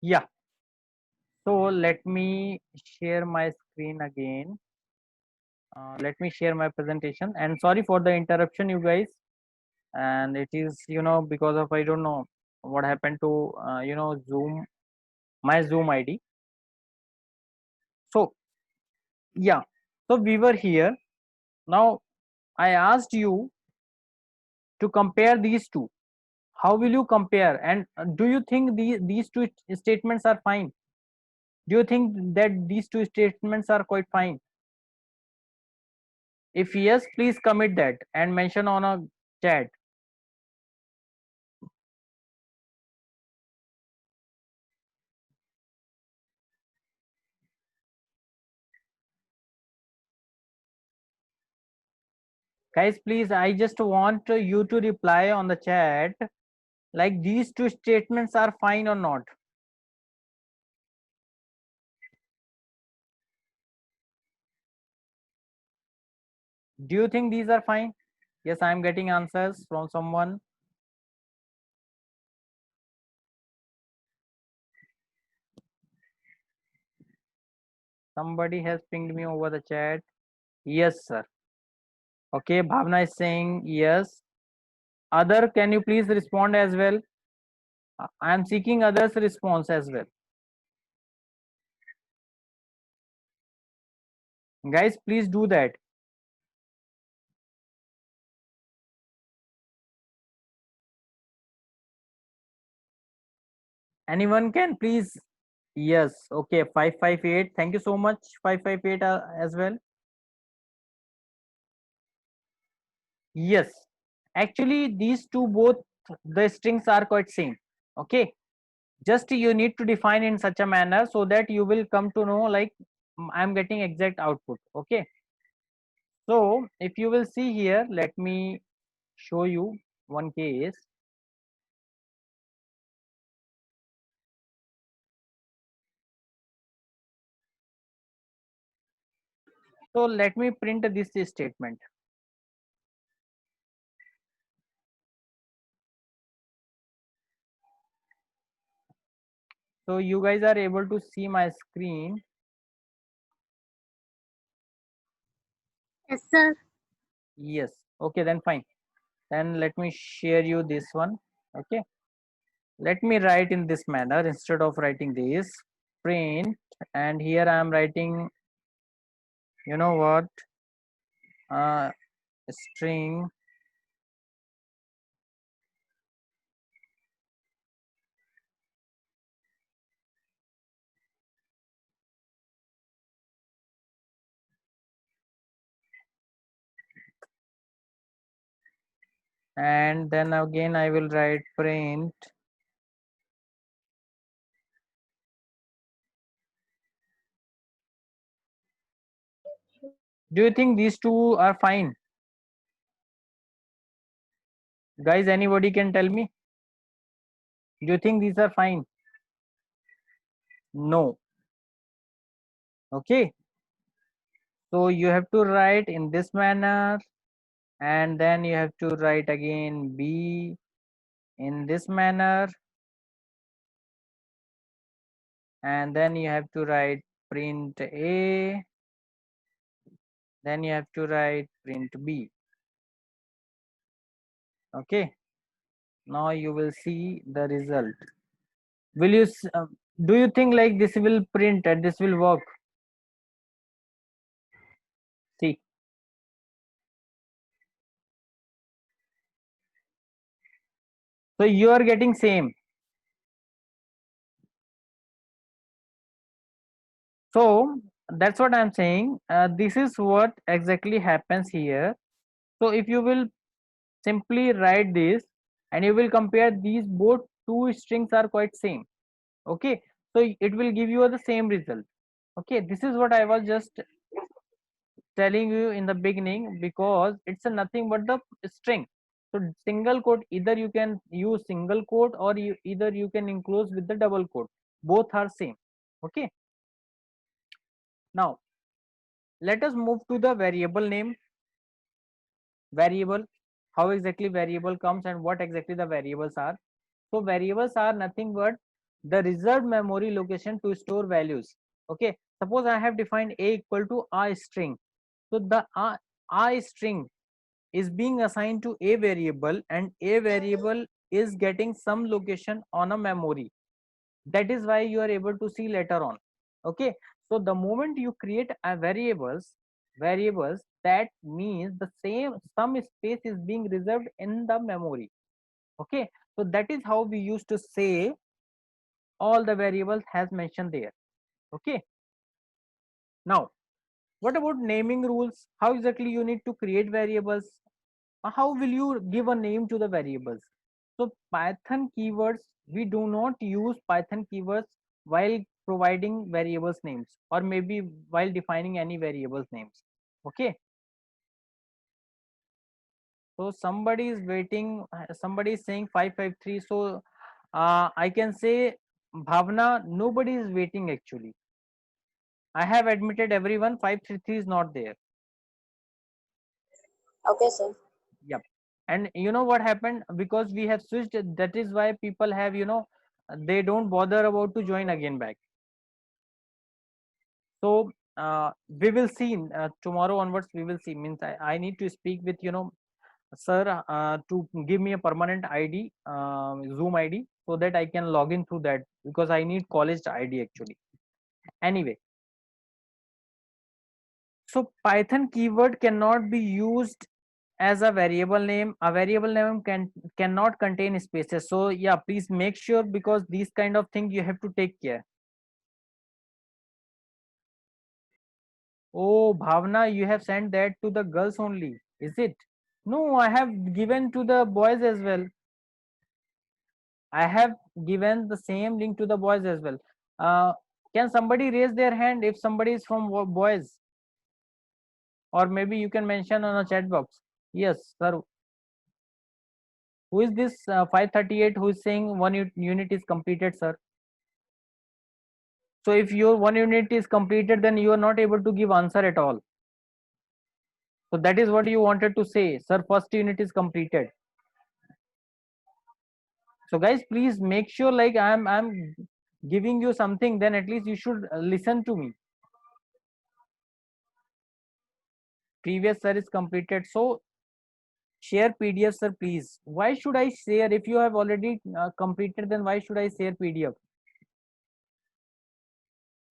Yeah. So let me share my screen again. Let me share my presentation, and sorry for the interruption, you guys. And it is, because of, I don't know what happened to, Zoom, my Zoom ID. So yeah, so we were here. Now I asked you to compare these two. How will you compare? And do you think these two statements are fine? Do you think that these two statements are quite fine? If yes, please commit that and mention on a chat. Guys, please, I just want you to reply on the chat like these two statements are fine or not. Do you think these are fine? Yes, I am getting answers from someone. Somebody has pinged me over the chat. Yes, sir. Okay, Bhavna is saying yes. Other, can you please respond as well? I am seeking others' response as well. Guys, please do that. Anyone can please? Yes. Okay, 558. Thank you so much, 558 as well. Yes. Actually, these two both the strings are quite same. Okay. Just you need to define in such a manner so that you will come to know like I'm getting exact output. Okay. So if you will see here, let me show you one case. So let me print this statement. So you guys are able to see my screen. Yes, sir. Yes. Okay, then fine. Then let me share you this one. Okay. Let me write in this manner instead of writing this print, and here I am writing, you know what, uh, string, and then again I will write print. Do you think these two are fine? Guys, anybody can tell me? Do you think these are fine? No. Okay. So you have to write in this manner, and then you have to write again B in this manner, and then you have to write print A, then you have to write print B. Okay, now you will see the result. Will you do you think like this will print and this will work? See, so you are getting same. So that's what I'm saying. This is what exactly happens here. So if you will simply write this and you will compare these, both two strings are quite same. Okay, so it will give you the same result. Okay, this is what I was just telling you in the beginning, because it's a nothing but the string. So single quote, either you can use single quote or either you can enclose with the double quote, both are same. Okay, now let us move to the variable name. Variable, how exactly variable comes and what exactly the variables are. So variables are nothing but the reserved memory location to store values. Okay, suppose I have defined a equal to a string. So the a string is being assigned to a variable, and a variable is getting some location on a memory. That is why you are able to see later on. Okay, so the moment you create a variables, that means the same some space is being reserved in the memory. Okay, so that is how we used to say all the variables has mentioned there. Okay, now what about naming rules? How exactly you need to create variables? How will you give a name to the variables? So Python keywords, we do not use Python keywords while providing variables names, or maybe while defining any variables names. Okay, so somebody is waiting, somebody is saying 553. So I can say, Bhavna, nobody is waiting actually. I have admitted everyone. 533 is not there. Okay, sir. Yep. And you know what happened? Because we have switched, that is why people have, they don't bother about to join again back. So we will see tomorrow onwards. We will see. Means I need to speak with, sir, to give me a permanent ID, Zoom ID, so that I can log in through that, because I need college ID actually. Anyway, so Python keyword cannot be used as a variable name. A variable name cannot contain spaces. So yeah, please make sure, because these kind of thing you have to take care. Oh, Bhavna, you have sent that to the girls only, is it? No, I have given to the boys as well. I have given the same link to the boys as well. uh, can somebody raise their hand if somebody is from boys, or maybe you can mention on a chat box. Yes sir. Who is this 538 who is saying one unit is completed, sir? So if your one unit is completed, then you are not able to give answer at all. So that is what you wanted to say, sir, first unit is completed. So guys, please make sure, like, I'm giving you something, then at least you should listen to me. Previous sir is completed. So share PDF, sir, please. Why should I share? If you have already completed, then why should I share PDF?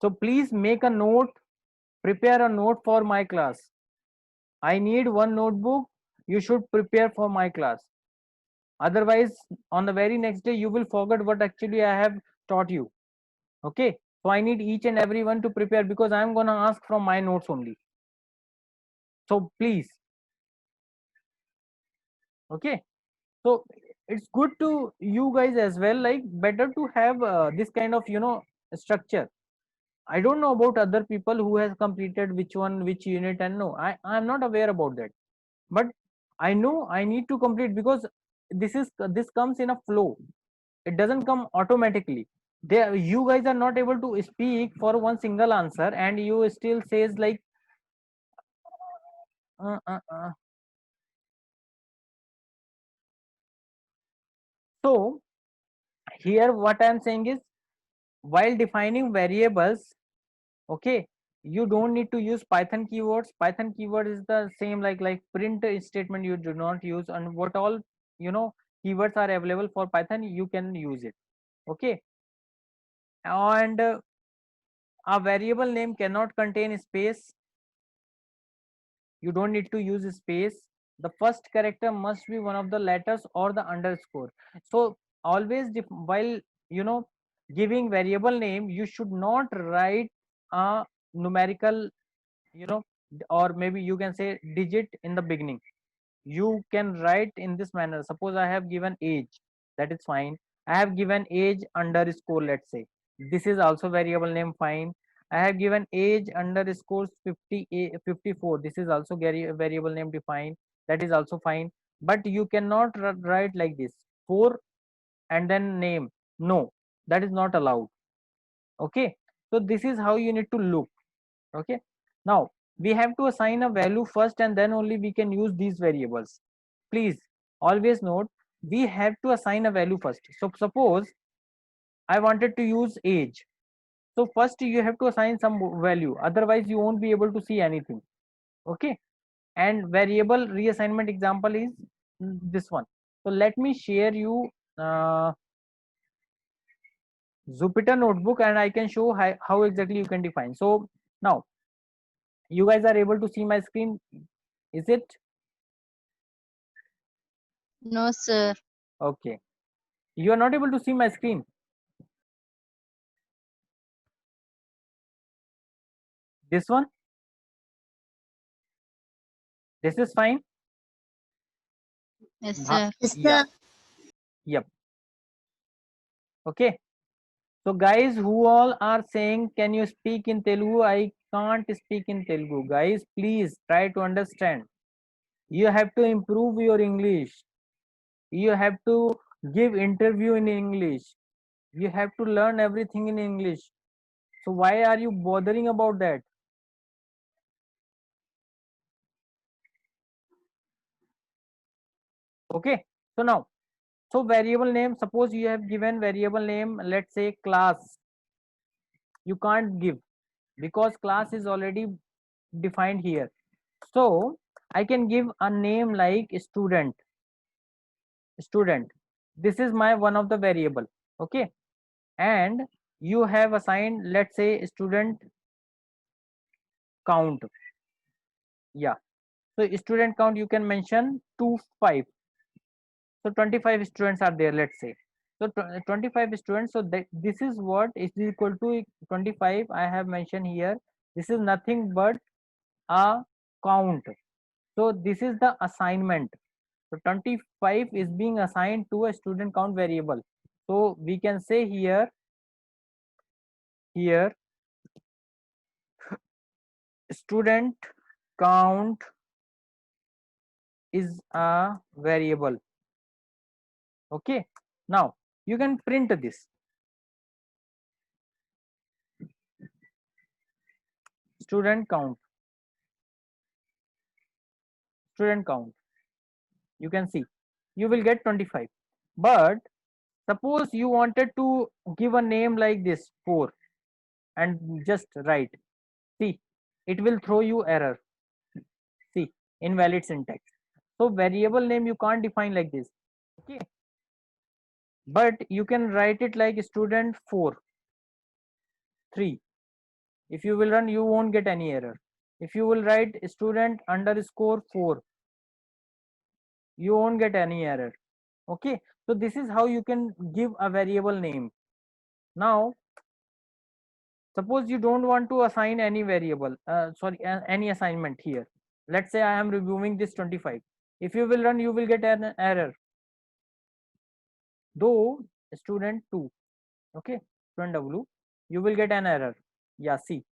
So please make a note, prepare a note for my class. I need one notebook. You should prepare for my class. Otherwise, on the very next day, you will forget what actually I have taught you. Okay. So I need each and every one to prepare, because I'm gonna ask from my notes only. So please. Okay. So it's good to you guys as well. Like, better to have this kind of, structure. I don't know about other people who has completed which one, which unit, and no, I'm not aware about that. But I know I need to complete, because this comes in a flow. It doesn't come automatically. There, you guys are not able to speak for one single answer, and you still says like, uh, uh, uh. So here what I'm saying is, while defining variables, okay, you don't need to use Python keywords. Python keyword is the same, like print statement you do not use, and what all, you know keywords are available for Python, you can use it. Okay. And a variable name cannot contain space. You don't need to use space. The first character must be one of the letters or the underscore. So always, while, you know giving variable name, you should not write a numerical, you know or maybe you can say digit in the beginning. You can write in this manner. Suppose I have given age, that is fine. I have given age underscore, let's say. This is also variable name, fine. I have given age underscore 54. This is also variable name defined. That is also fine. But you cannot write like this, 4 and then name. No, that is not allowed. Okay. So this is how you need to look. Okay. Now we have to assign a value first, and then only we can use these variables. Please always note, we have to assign a value first. So suppose I wanted to use age. So first you have to assign some value, otherwise you won't be able to see anything. Okay, and variable reassignment example is this one. So let me share you uh, Jupyter notebook and I can show how exactly you can define. So now you guys are able to see my screen, is it? No, sir. Okay, you are not able to see my screen. This one, this is fine. Yes, Bha- sir. Yes, yeah, sir. yep. Okay, so guys who all are saying can you speak in Telugu, I can't speak in Telugu. Guys, please try to understand. You have to improve your English. You have to give interview in English. You have to learn everything in English. So why are you bothering about that? Okay, so now, so variable name, suppose you have given variable name, let's say class. You can't give because class is already defined here. So I can give a name like student. This is my one of the variable. Okay, and you have assigned, let's say, student count. Yeah, so student count you can mention 25. So 25 students are there, let's say. So 25 students, so that this is what is equal to 25. I have mentioned here, this is nothing but a count. So this is the assignment. So 25 is being assigned to a student count variable. So we can say here student count is a variable. Okay, now you can print this student count. You can see you will get 25. But suppose you wanted to give a name like this 4 and just write, see, it will throw you error. See, invalid syntax. So variable name you can't define like this. Okay, but you can write it like student 4 3. If you will run, you won't get any error. If you will write student underscore 4, you won't get any error. Okay, so this is how you can give a variable name. Now suppose you don't want to assign any variable, any assignment here. Let's say I am reviewing this 25. If you will run, you will get an error, though student 2. Okay, student W, you will get an error. Yeah, see,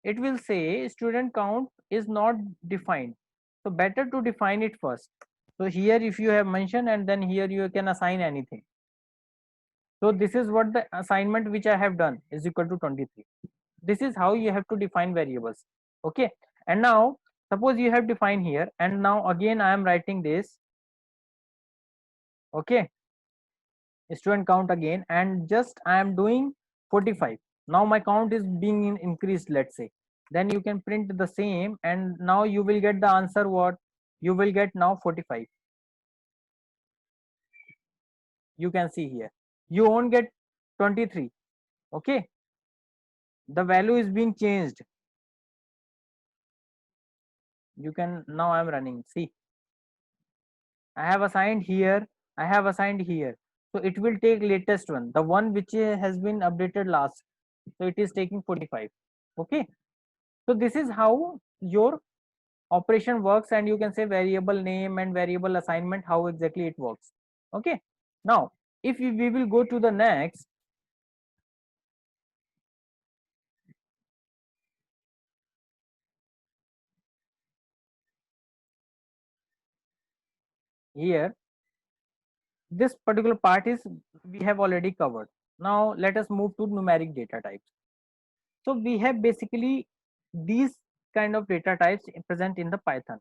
it will say student count is not defined. So better to define it first. So here if you have mentioned, and then here you can assign anything. So this is what the assignment which I have done is equal to 23. This is how you have to define variables. Okay, and now suppose you have defined here, and now again I am writing this. Okay, student count again, and just I am doing 45. Now my count is being increased, let's say. Then you can print the same, and now you will get the answer. What you will get now? 45. You can see here, you won't get 23. Okay, the value is being changed. You can, now I am running, see, I have assigned here, I have assigned here. So it will take latest one, the one which has been updated last. So it is taking 45. Okay, so this is how your operation works, and you can say variable name and variable assignment, how exactly it works. Okay, now if we will go to the next, here this particular part is we have already covered. Now let us move to numeric data types. So we have basically these kind of data types present in the Python.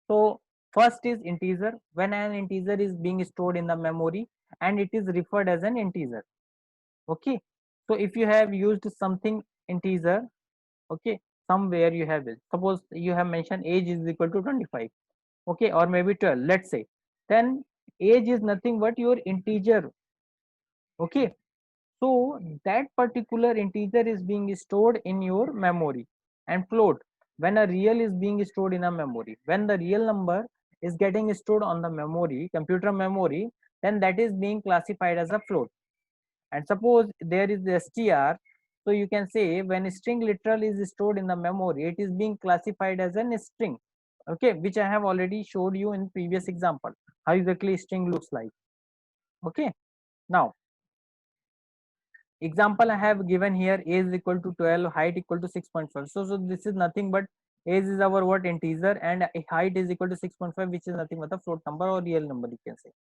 So First is integer. When an integer is being stored in the memory and it is referred as an integer. Okay, so if you have used something integer, okay, somewhere you have it, suppose you have mentioned age is equal to 25, okay, or maybe 12, let's say, then age is nothing but your integer. Okay, so that particular integer is being stored in your memory. And float, when a real is being stored in a memory, when the real number is getting stored on the memory, computer memory, then that is being classified as a float. And suppose there is the str, so you can say when string literal is stored in the memory, it is being classified as a string. Okay, which I have already showed you in previous example how exactly string looks like. Okay, now example I have given here, age is equal to 12, height equal to 6.5. So this is nothing but age is our what integer and height is equal to 6.5, which is nothing but a float number or real number you can say.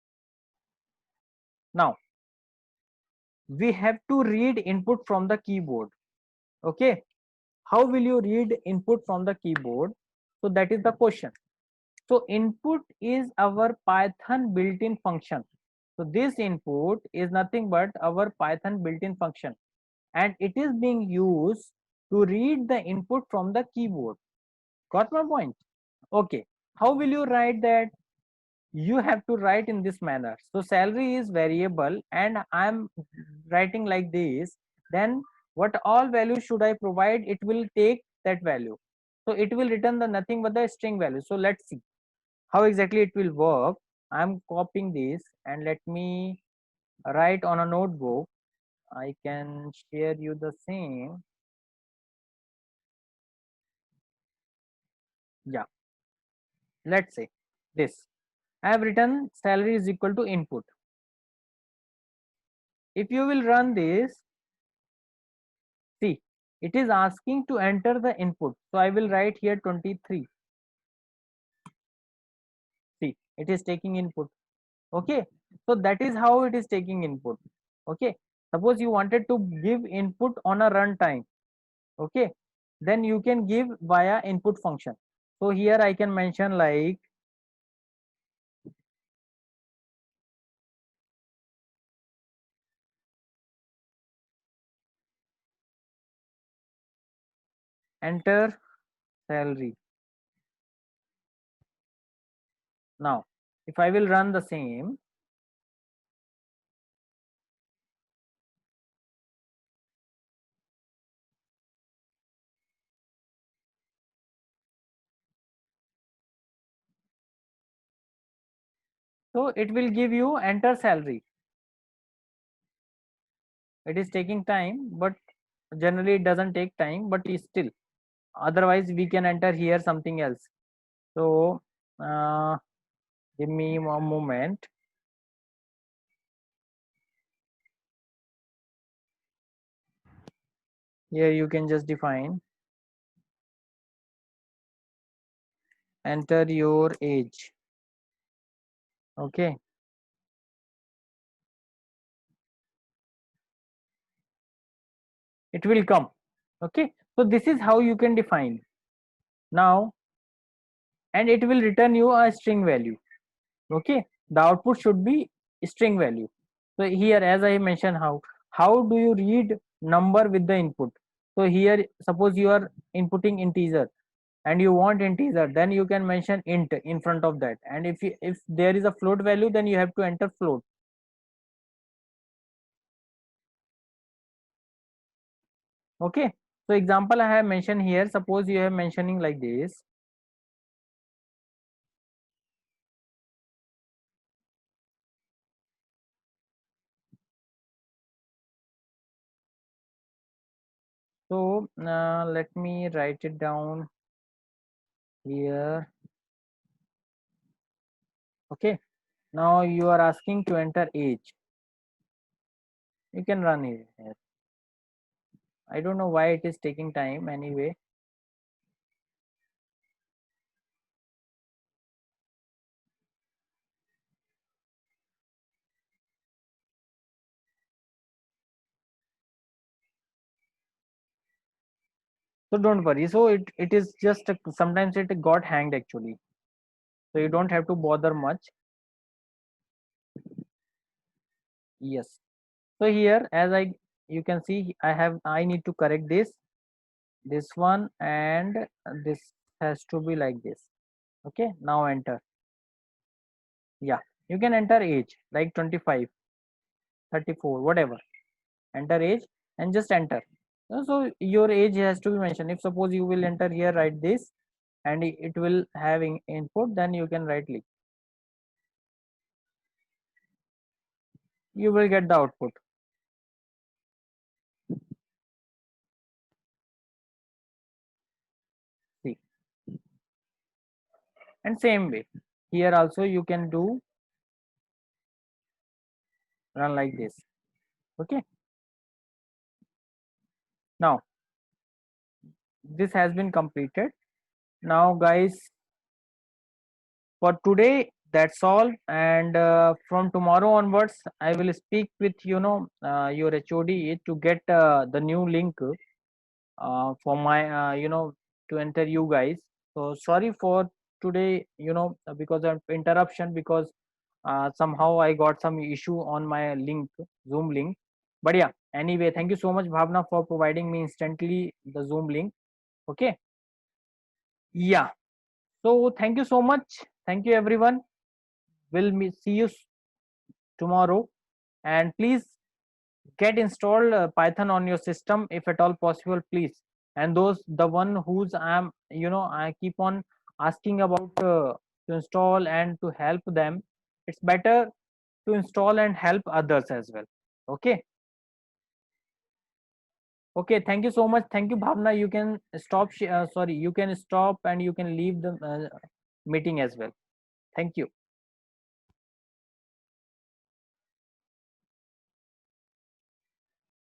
Now we have to read input from the keyboard. Okay, how will you read input from the keyboard? So that is the question. So input is our Python built-in function. So this input is nothing but our Python built-in function, and it is being used to read the input from the keyboard. Got my point? Okay, how will you write that? You have to write in this manner. So salary is variable and I'm writing like this, then what all value should I provide, it will take that value. So it will return the nothing but the string value. So let's see how exactly it will work. I'm copying this and let me write on a notebook. I can share you the same. Yeah, let's say this. I have written salary is equal to input. If you will run this, see, it is asking to enter the input. So I will write here 23. See, it is taking input. Okay, so that is how it is taking input. Okay, suppose you wanted to give input on a runtime. Okay, then you can give via input function. So here I can mention like enter salary. Now, if I will run the same, so it will give you enter salary. It is taking time, but generally it doesn't take time, but still, otherwise we can enter here something else. So give me one moment. Here you can just define enter your age. Okay, it will come. Okay, so this is how you can define now, and it will return you a string value. Okay, the output should be string value. So here, as I mentioned, how do you read number with the input? So here, suppose you are inputting integer and you want integer, then you can mention int in front of that, and if there is a float value, then you have to enter float. Okay, so example I have mentioned here, suppose you have mentioning like this. So let me write it down here. Okay, now you are asking to enter age. You can run it here. I don't know why it is taking time anyway. So don't worry. So it is just sometimes it got hanged actually. so you don't have to bother much. Yes, so here as you can see I need to correct this one, and this has to be like this. Okay, now enter. Yeah, you can enter age like 25, 34, whatever. Enter age and just enter. So your age has to be mentioned. If suppose you will enter here, write this, and it will have input, then you can write like, you will get the output. See, and same way here also you can do run like this. Okay, now this has been completed. Now guys, for today that's all, and from tomorrow onwards I will speak with your HOD to get the new link for my to enter you guys. So sorry for today, because of interruption, because somehow I got some issue on my link, Zoom link. But yeah, anyway, thank you so much, Bhavna, for providing me instantly the Zoom link. Okay, yeah, so thank you so much. Thank you everyone. We'll see you tomorrow, and please get installed Python on your system if at all possible, please. And those the one who's I keep on asking about to install and to help them, it's better to install and help others as well. Okay, okay, thank you so much. Thank you, Bhavna. You can stop sorry, you can stop and you can leave the meeting as well. Thank you.